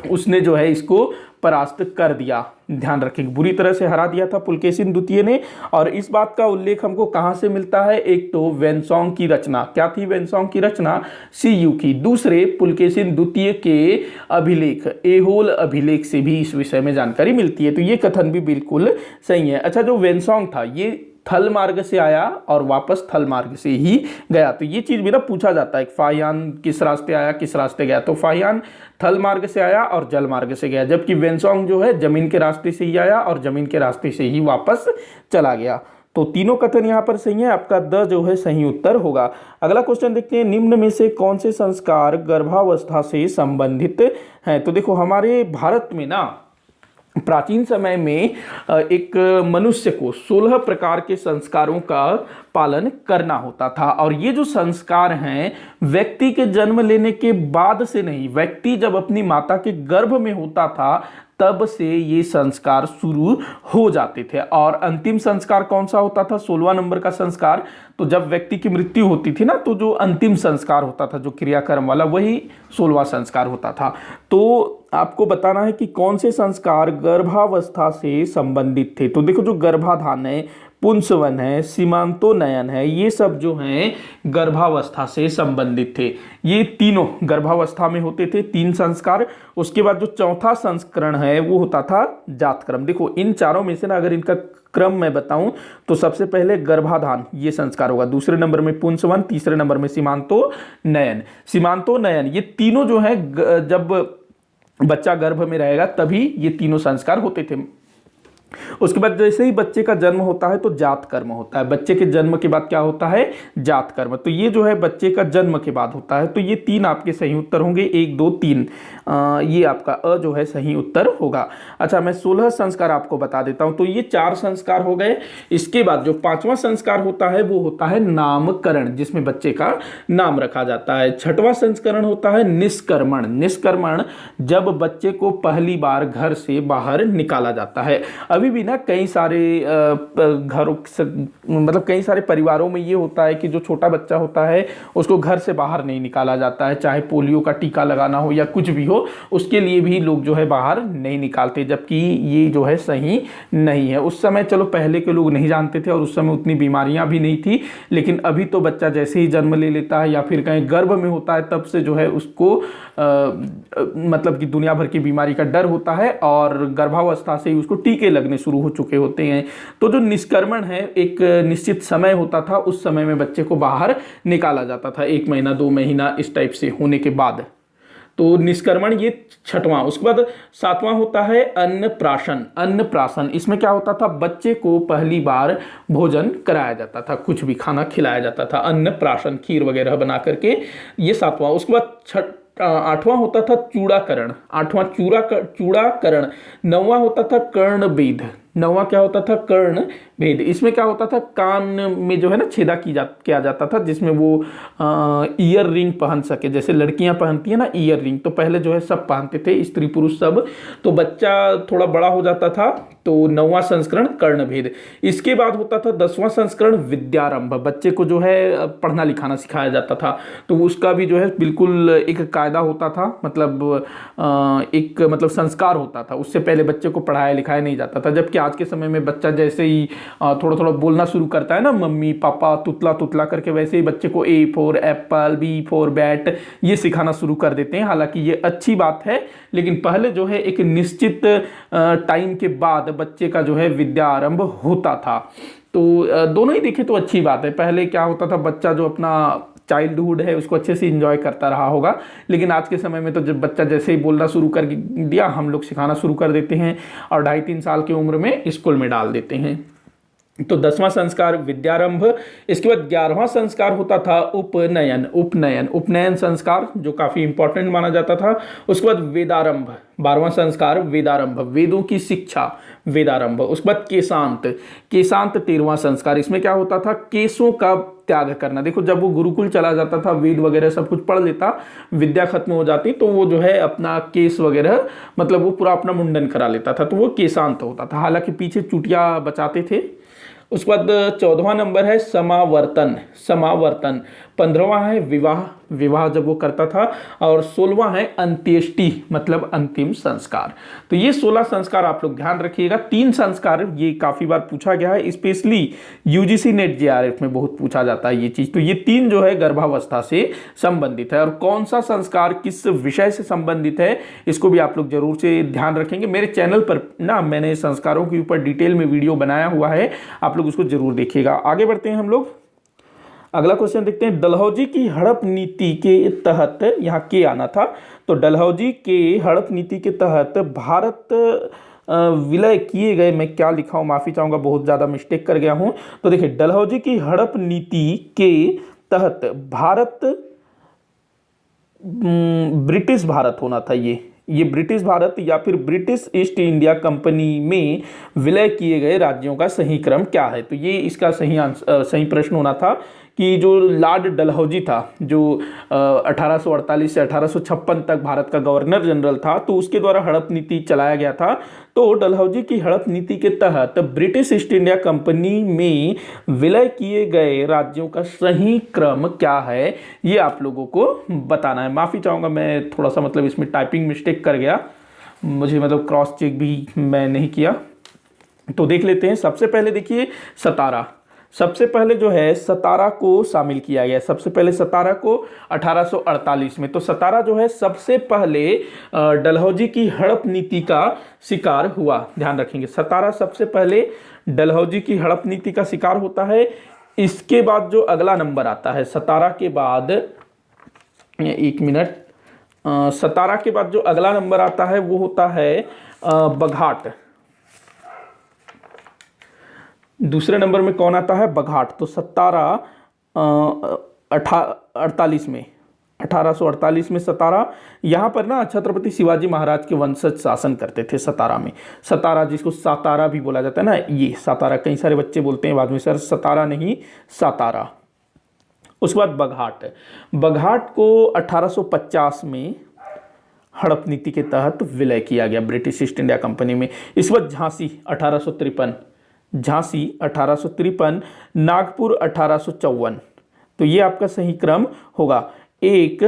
उसने जो है इसको परास्त कर दिया। ध्यान रखें, बुरी तरह से हरा दिया था पुलकेशिन द्वितीय ने। और इस बात का उल्लेख हमको कहां से मिलता है? एक तो वेनसोंग की रचना, क्या थी वेनसोंग की रचना? सीयू की। दूसरे पुलकेशिन द्वितीय के अभिलेख, एहोल अभिलेख से भी इस विषय में जानकारी मिलती है। तो ये कथन भी बिल्कुल सही है। अच्छा, जो वेनसोंग था ये थल मार्ग से आया और वापस थल मार्ग से ही गया। तो ये चीज भी ना पूछा जाता है, फाहियान किस रास्ते आया, किस रास्ते गया? तो फाहियान थल मार्ग से आया और जल मार्ग से गया, जबकि वेनसोंग जो है जमीन के रास्ते से ही आया और जमीन के रास्ते से ही वापस चला गया। तो तीनों कथन यहां पर सही है, आपका द जो है सही उत्तर होगा। अगला क्वेश्चन देखते हैं, निम्न में से कौन से संस्कार गर्भावस्था से संबंधित हैं? तो देखो, हमारे भारत में ना प्राचीन समय में एक मनुष्य को 16 प्रकार के संस्कारों का पालन करना होता था। और ये जो संस्कार हैं व्यक्ति के जन्म लेने के बाद से नहीं, व्यक्ति जब अपनी माता के गर्भ में होता था तब से ये संस्कार शुरू हो जाते थे। और अंतिम संस्कार कौन सा होता था? 16वां नंबर का संस्कार। तो जब व्यक्ति की मृत्यु होती थी ना, तो जो अंतिम संस्कार होता था, जो क्रियाकर्म वाला, वही 16वां संस्कार होता था। तो आपको बताना है कि कौन से संस्कार गर्भावस्था से संबंधित थे। तो देखो, जो गर्भाधान है, पुंसवन है, सीमांतोनयन है, ये सब जो हैं गर्भावस्था से संबंधित थे। ये तीनों गर्भावस्था में होते थे, 3 संस्कार। उसके बाद जो चौथा संस्करण है वो होता था जातकर्म। देखो, इन चारों में से ना अगर इनका क्रम मैं बताऊं तो सबसे पहले गर्भाधान ये संस्कार होगा, दूसरे नंबर में पुंसवन, तीसरे नंबर में सीमांतोनयन। सीमांतोनयन ये तीनों जो है जब बच्चा गर्भ में रहेगा तभी ये तीनों संस्कार होते थे। उसके बाद जैसे ही बच्चे का जन्म होता है तो जात कर्म होता है। बच्चे के जन्म के बाद क्या होता है? जात कर्म। तो ये जो है बच्चे का जन्म के बाद होता है। तो ये 3 आपके सही उत्तर होंगे, 1 2 3। ये आपका अ जो है सही उत्तर होगा। अच्छा, मैं 16 संस्कार आपको बता देता हूं। तो ये 4 संस्कार हो गए। इसके बाद जो 5वां संस्कार होता है वो होता है नामकरण, जिसमें बच्चे का नाम रखा जाता है। 6वां संस्करण होता है निष्कर्मण। निष्कर्मण जब बच्चे को पहली बार घर से बाहर निकाला जाता है। अभी भी ना कई सारे घरों मतलब कई सारे परिवारों में ये होता है कि जो छोटा बच्चा होता है उसको घर से बाहर नहीं निकाला जाता है, चाहे पोलियो का टीका लगाना हो या कुछ भी हो, उसके लिए भी लोग जो है बाहर नहीं निकालते, जबकि ये जो है सही नहीं है। उस समय चलो पहले के लोग नहीं जानते थे और उस समय उतनी बीमारियां भी नहीं थी, लेकिन अभी तो बच्चा जैसे ही जन्म ले लेता है या फिर कहीं गर्भ में होता है तब से जो है उसको मतलब कि दुनिया भर की बीमारी का डर होता है और गर्भावस्था से ही उसको टीके लगने शुरू हो चुके होते हैं। तो जो निष्कर्मण है एक निश्चित समय होता था, उस समय में बच्चे को बाहर निकाला जाता था, 1 महीना 2 महीना इस टाइप से होने के बाद। तो निष्कर्मण ये 6वां। उसके बाद 7वां होता है अन्नप्राशन। अन्नप्राशन इसमें क्या होता था? बच्चे को पहली बार भोजन कराया जाता था, कुछ भी खाना खिलाया जाता था, अन्नप्राशन, खीर वगैरह बना करके, ये 7वां। उसके बाद 8वां होता था चूड़ाकरण। 8वां चूड़ाकरण। 9वां होता था कर्णभेद। 9वां क्या होता था? कर्ण भेद। इसमें क्या होता था? कान में जो है ना छेदा किया जाता था, जिसमें वो ईयर रिंग पहन सके, जैसे लड़कियां पहनती है ना ईयर रिंग, तो पहले जो है सब पहनते थे, स्त्री पुरुष सब। तो बच्चा थोड़ा बड़ा हो जाता था, तो 9वां संस्करण कर्ण भेद। इसके बाद होता था 10वां संस्करण विद्यारंभ। बच्चे को जो है पढ़ना लिखाना सिखाया जाता था, तो उसका भी जो है बिल्कुल एक कायदा होता था, मतलब एक मतलब संस्कार होता था। उससे पहले बच्चे को पढ़ाया लिखाया नहीं जाता था, जबकि आज के समय में बच्चा जैसे ही थोड़ा थोड़ा बोलना शुरू करता है ना, मम्मी पापा तुतला तुतला करके, वैसे ही बच्चे को A for Apple, B for bat ये सिखाना शुरू कर देते हैं। हालांकि ये अच्छी बात है, लेकिन पहले जो है एक निश्चित टाइम के बाद बच्चे का जो है विद्या आरंभ होता था। तो दोनों ही देखें तो अच्छी बात है। पहले क्या होता था, बच्चा जो अपना चाइल्डहुड है उसको अच्छे से एंजॉय करता रहा होगा, लेकिन आज के समय में तो जब बच्चा जैसे ही बोलना शुरू कर दिया, हम लोग सिखाना शुरू कर देते हैं और 2.5-3 साल की उम्र में स्कूल में डाल देते हैं। तो 10वां संस्कार विद्यारंभ। इसके बाद 11वां संस्कार होता था उपनयन। उपनयन संस्कार जो काफी इंपॉर्टेंट माना जाता था। उसके बाद वेदारंभ। 12वां संस्कार वेदारंभ, वेदों की शिक्षा, वेदारंभ। उसके बाद केशांत। 13वां संस्कार। इसमें क्या होता था? केशों का त्याग करना। देखो, जब वो गुरुकुल चला जाता था, वेद वगैरह सब कुछ पढ़ लेता, विद्या खत्म हो जाती, तो वो जो है अपना केस वगैरह मतलब वो पूरा अपना मुंडन करा लेता था, तो वो केशांत होता था। हालांकि पीछे चुटिया बचाते थे। उसके बाद 14वां नंबर है समावर्तन। समावर्तन 15वां है विवाह, विवाह जब वो करता था, और 16वां है अंत्येष्टि मतलब अंतिम संस्कार। तो ये 16 संस्कार आप लोग ध्यान रखिएगा। 3 संस्कार ये काफी बार पूछा गया है, स्पेशली यूजीसी नेट जेआरएफ में बहुत पूछा जाता है ये चीज। तो ये 3 जो है गर्भावस्था से संबंधित है, और कौन सा संस्कार किस विषय से संबंधित है इसको भी आप लोग जरूर से ध्यान रखेंगे। मेरे चैनल पर ना मैंने संस्कारों के ऊपर डिटेल में वीडियो बनाया हुआ है, आप लोग उसको जरूर देखिएगा। आगे बढ़ते हैं हम लोग, अगला क्वेश्चन देखते हैं। डलहौजी की हड़प नीति के तहत, यहाँ के आना था, तो डलहौजी के हड़प नीति के तहत भारत विलय किए गए, मैं क्या लिखा हूँ माफी चाहूंगा, बहुत ज्यादा मिस्टेक कर गया हूं। तो देखिए डलहौजी की हड़प नीति के तहत भारत, ब्रिटिश भारत होना था, ये ब्रिटिश भारत या फिर ब्रिटिश ईस्ट इंडिया कंपनी में विलय किए गए राज्यों का सही क्रम क्या है। तो ये इसका सही प्रश्न होना था कि जो लॉर्ड डलहौजी था, जो 1848 से 1856 तक भारत का गवर्नर जनरल था, तो उसके द्वारा हड़प नीति चलाया गया था। तो डलहौजी की हड़प नीति के तहत ब्रिटिश ईस्ट इंडिया कंपनी में विलय किए गए राज्यों का सही क्रम क्या है, ये आप लोगों को बताना है। माफी चाहूंगा, मैं थोड़ा सा मतलब इसमें टाइपिंग मिस्टेक कर गया, मुझे मतलब क्रॉस चेक भी मैं नहीं किया। तो देख लेते हैं। सबसे पहले देखिए सतारा, सबसे पहले जो है सतारा को शामिल किया गया, सबसे पहले सतारा को 1848 में। तो सतारा जो है सबसे पहले डलहौजी की हड़प नीति का शिकार हुआ, ध्यान रखेंगे। सतारा सबसे पहले डलहौजी की हड़प नीति का शिकार होता है। इसके बाद जो अगला नंबर आता है सतारा के बाद, एक मिनट, सतारा के बाद जो अगला नंबर आता है वो होता है बघाट। दूसरे नंबर में कौन आता है, बघाट। तो सतारा 1848 में, 1848 में सतारा, यहाँ पर ना छत्रपति शिवाजी महाराज के वंशज शासन करते थे सतारा में। सतारा जिसको सातारा भी बोला जाता है ना, ये सातारा, कई सारे बच्चे बोलते हैं बाद में सर सतारा नहीं सातारा। उसके बाद बघाट, बघाट को 1850 में हड़प नीति के तहत विलय किया गया ब्रिटिश ईस्ट इंडिया कंपनी में। इस वक्त झांसी 1853, झांसी 1853, नागपुर 1854। तो ये आपका सही क्रम होगा 1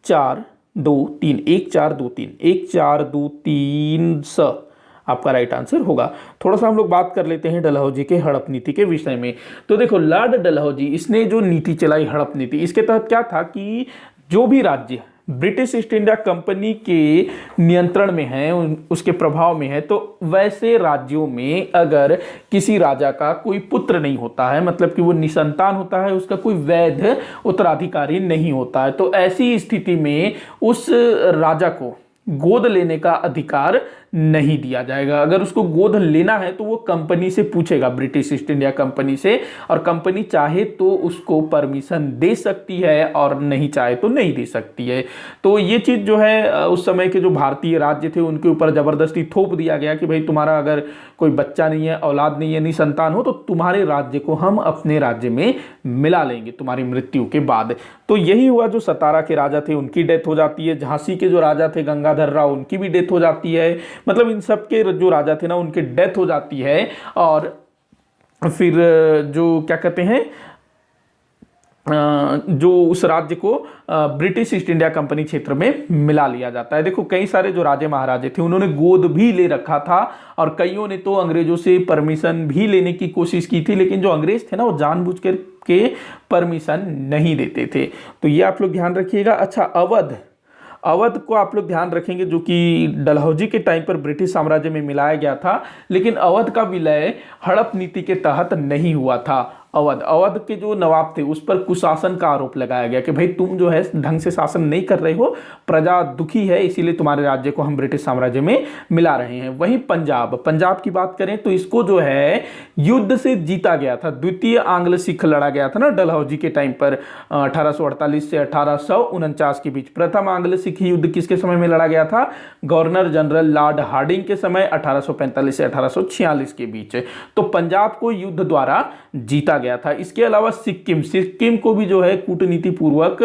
4 2 3, 1 4 2 3, 1 4 2 3 स आपका राइट आंसर होगा। थोड़ा सा हम लोग बात कर लेते हैं डलहौजी के हड़प नीति के विषय में। तो देखो लॉर्ड डलहौजी, इसने जो नीति चलाई हड़प नीति, इसके तहत क्या था कि जो भी राज्य ब्रिटिश ईस्ट इंडिया कंपनी के नियंत्रण में है, उसके प्रभाव में है, तो वैसे राज्यों में अगर किसी राजा का कोई पुत्र नहीं होता है, मतलब कि वो निसंतान होता है, उसका कोई वैध उत्तराधिकारी नहीं होता है, तो ऐसी स्थिति में उस राजा को गोद लेने का अधिकार नहीं दिया जाएगा। अगर उसको गोद लेना है तो वो कंपनी से पूछेगा, ब्रिटिश ईस्ट इंडिया कंपनी से, और कंपनी चाहे तो उसको परमिशन दे सकती है और नहीं चाहे तो नहीं दे सकती है। तो ये चीज़ जो है उस समय के जो भारतीय राज्य थे उनके ऊपर ज़बरदस्ती थोप दिया गया कि भाई तुम्हारा अगर कोई बच्चा नहीं है, औलाद नहीं है, निसंतान हो, तो तुम्हारे राज्य को हम अपने राज्य में मिला लेंगे तुम्हारी मृत्यु के बाद। तो यही हुआ, जो सतारा के राजा थे उनकी डेथ हो जाती है, झांसी के जो राजा थे गंगाधर राव उनकी भी डेथ हो जाती है, मतलब इन सब के जो राजा थे ना उनकी डेथ हो जाती है। और फिर जो क्या कहते हैं, जो उस राज्य को ब्रिटिश ईस्ट इंडिया कंपनी क्षेत्र में मिला लिया जाता है। देखो कई सारे जो राजे महाराजे थे उन्होंने गोद भी ले रखा था, और कईयों ने तो अंग्रेजों से परमिशन भी लेने की कोशिश की थी, लेकिन जो अंग्रेज थे ना वो जानबूझ कर के परमिशन नहीं देते थे। तो ये आप लोग ध्यान रखिएगा। अच्छा, अवध को आप लोग ध्यान रखेंगे, जो कि डलहौजी के टाइम पर ब्रिटिश साम्राज्य में मिलाया गया था, लेकिन अवध का विलय हड़प नीति के तहत नहीं हुआ था। अवध के जो नवाब थे उस पर कुशासन का आरोप लगाया गया कि भाई तुम जो है ढंग से शासन नहीं कर रहे हो, प्रजा दुखी है, इसीलिए तुम्हारे राज्य को हम ब्रिटिश साम्राज्य में मिला रहे हैं। वहीं पंजाब की बात करें तो इसको जो है युद्ध से जीता गया था। द्वितीय आंग्ल सिख लड़ा गया था ना डलहौजी के टाइम पर 1848 से 1849 के बीच। प्रथम आंग्ल सिख युद्ध किसके समय में लड़ा गया था? गवर्नर जनरल लॉर्ड हार्डिंग के समय 1845 से 1846 के बीच। तो पंजाब को युद्ध द्वारा जीता गया था। इसके अलावा सिक्किम को भी जो है कूटनीति पूर्वक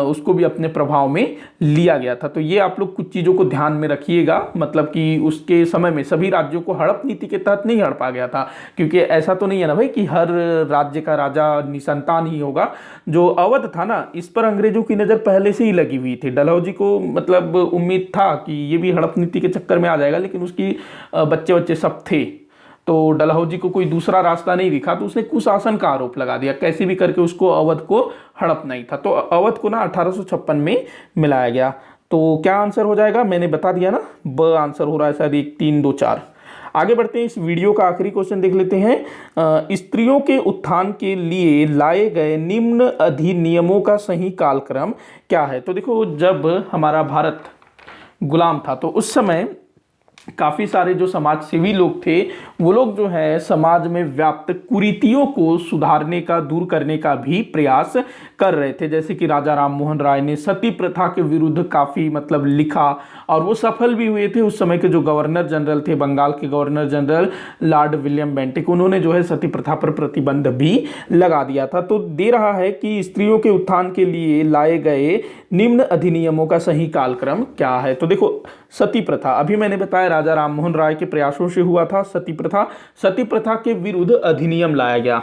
उसको भी अपने प्रभाव में लिया गया था। तो ये आप लोग कुछ चीज़ों को ध्यान में रखिएगा, मतलब कि उसके समय में सभी राज्यों को हड़प नीति के तहत नहीं हड़पा गया था, क्योंकि ऐसा तो नहीं है ना भाई कि हर राज्य का राजा निसंतान ही होगा। जो अवध था ना, इस पर अंग्रेजों की नज़र पहले से ही लगी हुई थी। डलहौजी को मतलब उम्मीद था कि ये भी हड़प नीति के चक्कर में आ जाएगा, लेकिन उसकी बच्चे बच्चे सब थे, तो डलहौजी को कोई दूसरा रास्ता नहीं दिखा, तो उसने कुशासन का आरोप लगा दिया, कैसे भी करके उसको अवध को हड़पना ही था। तो अवध को ना 1856 में मिलाया गया। तो क्या आंसर हो जाएगा, मैंने बता दिया ना, ब आंसर हो रहा है शायद 1 3 2 4। आगे बढ़ते हैं, इस वीडियो का आखिरी क्वेश्चन देख लेते हैं। स्त्रियों के उत्थान के लिए लाए गए निम्न अधिनियमों का सही कालक्रम क्या है। तो देखो, जब हमारा भारत गुलाम था तो उस समय काफ़ी सारे जो समाज सेवी लोग थे, वो लोग जो है समाज में व्याप्त कुरीतियों को सुधारने का, दूर करने का भी प्रयास कर रहे थे। जैसे कि राजा राम मोहन राय ने सती प्रथा के विरुद्ध काफ़ी मतलब लिखा, और वो सफल भी हुए थे। उस समय के जो गवर्नर जनरल थे, बंगाल के governor general Lord William Bentinck, उन्होंने जो है सती प्रथा पर प्रतिबंध भी लगा दिया था। तो दे रहा है कि स्त्रियों के उत्थान के लिए लाए गए निम्न अधिनियमों का सही कालक्रम क्या है। तो देखो, सती प्रथा, अभी मैंने बताया राजा राम मोहन राय के प्रयासों से हुआ था सती प्रथा। सती प्रथा के विरुद्ध अधिनियम लाया गया,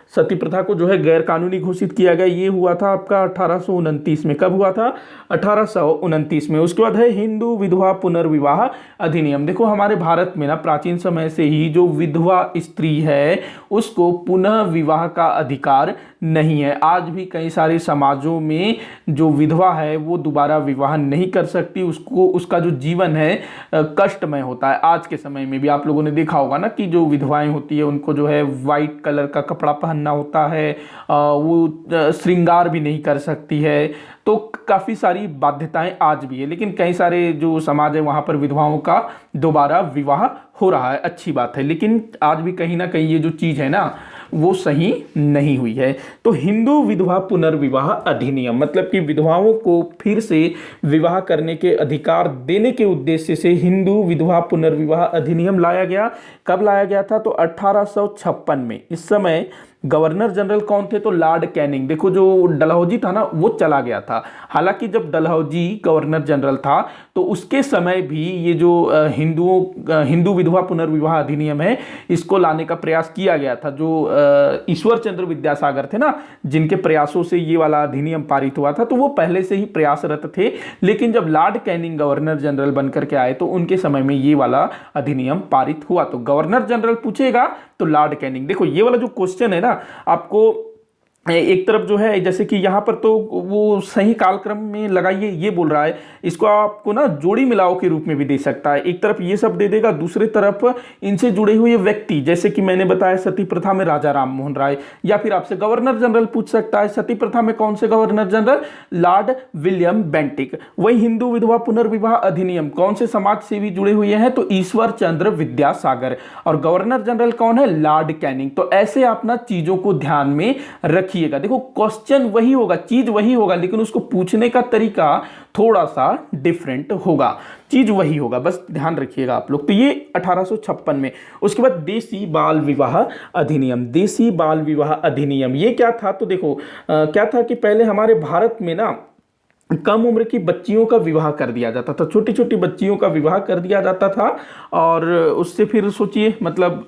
सती प्रथा को जो है गैर कानूनी घोषित किया गया। ये हुआ था आपका 1829 में। कब हुआ था? 1829 में। उसके बाद है हिंदू विधवा पुनर्विवाह अधिनियम। देखो, हमारे भारत में ना प्राचीन समय से ही जो विधवा स्त्री है उसको पुनः विवाह का अधिकार नहीं है। आज भी कई सारे समाजों में जो विधवा है वो दोबारा विवाह नहीं कर सकती, उसको उसका जो जीवन है कष्टमय होता है। आज के समय में भी आप लोगों ने देखा होगा ना कि जो विधवाएं होती है उनको जो है वाइट कलर का कपड़ा पहनना होता है, वो श्रृंगार भी नहीं कर सकती है। तो काफ़ी सारी बाध्यताएं आज भी है, लेकिन कई सारे जो समाज है वहाँ पर विधवाओं का दोबारा विवाह हो रहा है, अच्छी बात है। लेकिन आज भी कहीं ना कहीं ये जो चीज़ है ना वो सही नहीं हुई है। तो हिंदू विधवा पुनर्विवाह अधिनियम मतलब कि विधवाओं को फिर से विवाह करने के अधिकार देने के उद्देश्य से हिंदू विधवा पुनर्विवाह अधिनियम लाया गया। कब लाया गया था? तो 1856 में। इस समय गवर्नर जनरल कौन थे? तो लॉर्ड कैनिंग। देखो, जो डलहौजी था ना वो चला गया था। हालांकि जब डलहौजी गवर्नर जनरल था तो उसके समय भी ये जो हिंदू विधवा पुनर्विवाह अधिनियम है इसको लाने का प्रयास किया गया था। जो ईश्वर चंद्र विद्यासागर थे ना, जिनके प्रयासों से ये वाला अधिनियम पारित हुआ था, तो वो पहले से ही प्रयासरत थे। लेकिन जब लॉर्ड कैनिंग गवर्नर जनरल बनकर के आए तो उनके समय में ये वाला अधिनियम पारित हुआ। तो गवर्नर जनरल पूछेगा तो लॉर्ड कैनिंग। देखो, ये वाला जो क्वेश्चन है ना, आपको एक तरफ जो है जैसे कि यहाँ पर तो वो सही कालक्रम में लगाइए ये बोल रहा है, इसको आपको ना जोड़ी मिलाओ के रूप में भी दे सकता है। एक तरफ ये सब दे देगा, दूसरी तरफ इनसे जुड़े हुए व्यक्ति, जैसे कि मैंने बताया सती प्रथा में राजा राम मोहन राय, या फिर आपसे गवर्नर जनरल पूछ सकता है सती प्रथा में कौन से governor general? Lord William Bentinck. वही हिंदू विधवा पुनर्विवाह अधिनियम कौन से समाज सेवी जुड़े हुए हैं? तो ईश्वर चंद्र विद्यासागर। और गवर्नर जनरल कौन है? Lord Canning. तो ऐसे आप ना चीजों को ध्यान में रखिए। देखो, क्वेश्चन वही होगा, चीज वही होगा, लेकिन उसको पूछने का तरीका थोड़ा सा डिफरेंट होगा। चीज वही होगा, बस ध्यान रखिएगा आप लोग। तो ये 1856 में। उसके बाद देसी बाल विवाह अधिनियम। देसी बाल विवाह अधिनियम ये क्या था? तो देखो, क्या था कि पहले हमारे भारत में ना कम उम्र की बच्चियों का विवाह कर दिया जाता था, छोटी छोटी बच्चियों का विवाह कर दिया जाता था। और उससे फिर सोचिए, मतलब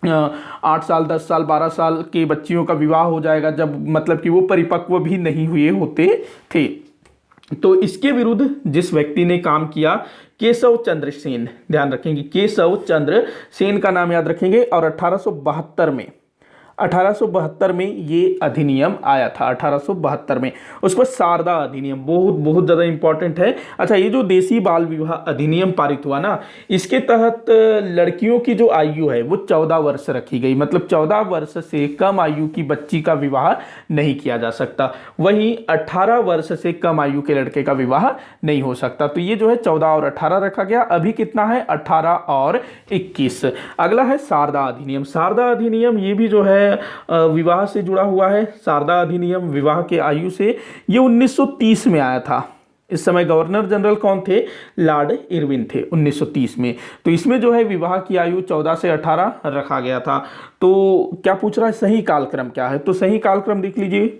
8 साल 10 साल 12 साल के बच्चियों का विवाह हो जाएगा, जब मतलब कि वो परिपक्व भी नहीं हुए होते थे। तो इसके विरुद्ध जिस व्यक्ति ने काम किया, केशव चंद्र सेन, ध्यान रखेंगे, केशव चंद्र सेन का नाम याद रखेंगे। और 1872 में ये अधिनियम आया था, 1872 में। उसके बाद शारदा अधिनियम, बहुत ज़्यादा इंपॉर्टेंट है। अच्छा, ये जो देसी बाल विवाह अधिनियम पारित हुआ ना, इसके तहत लड़कियों की जो आयु है वो 14 वर्ष रखी गई। मतलब 14 वर्ष से कम आयु की बच्ची का विवाह नहीं किया जा सकता। वहीं 18 वर्ष से कम आयु के लड़के का विवाह नहीं हो सकता। तो ये जो है 14 और 18 रखा गया। अभी कितना है? 18 और 21। अगला है शारदा अधिनियम। शारदा अधिनियम ये भी जो है विवाह से जुड़ा हुआ है। शारदा अधिनियम विवाह के आयु से, ये 1930 में आया था। इस समय गवर्नर जनरल कौन थे? लॉर्ड इरविन थे 1930 में। तो इसमें जो है विवाह की आयु 14 से 18 रखा गया था। तो क्या पूछ रहा है, सही कालक्रम क्या है? तो सही कालक्रम देख लीजिए,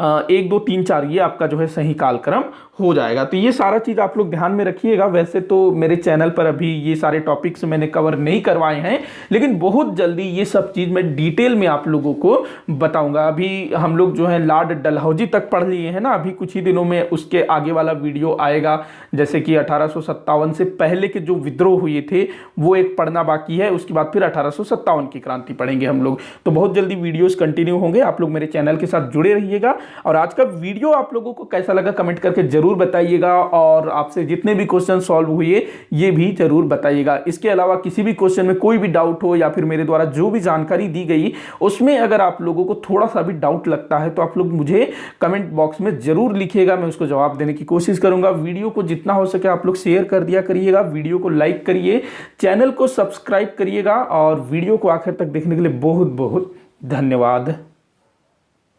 1 2 3 4 ये आपका जो है सही कालक्रम हो जाएगा। तो ये सारा चीज़ आप लोग ध्यान में रखिएगा। वैसे तो मेरे चैनल पर अभी ये सारे टॉपिक्स मैंने कवर नहीं करवाए हैं, लेकिन बहुत जल्दी ये सब चीज़ मैं डिटेल में आप लोगों को बताऊंगा। अभी हम लोग जो है लॉर्ड डलहौजी तक पढ़ लिए हैं ना, अभी कुछ ही दिनों में उसके आगे वाला वीडियो आएगा। जैसे कि 1857 से पहले के जो विद्रोह हुए थे वो एक पढ़ना बाकी है, उसके बाद फिर 1857 की क्रांति पढ़ेंगे हम लोग। तो बहुत जल्दी वीडियोस कंटिन्यू होंगे, आप लोग मेरे चैनल के साथ जुड़े रहिएगा। और आज का वीडियो आप लोगों को कैसा लगा कमेंट करके जरूर बताइएगा, और आपसे जितने भी क्वेश्चन सॉल्व हुए ये भी जरूर बताइएगा। इसके अलावा किसी भी क्वेश्चन में कोई भी डाउट हो या फिर मेरे द्वारा जो भी जानकारी दी गई उसमें अगर आप लोगों को थोड़ा सा भी डाउट लगता है तो आप लोग मुझे कमेंट बॉक्स में जरूर लिखिएगा, मैं उसको जवाब देने की कोशिश करूंगा। वीडियो को जितना हो सके आप लोग शेयर कर दिया करिएगा, वीडियो को लाइक करिए, चैनल को सब्सक्राइब करिएगा, और वीडियो को आखिर तक देखने के लिए बहुत बहुत धन्यवाद।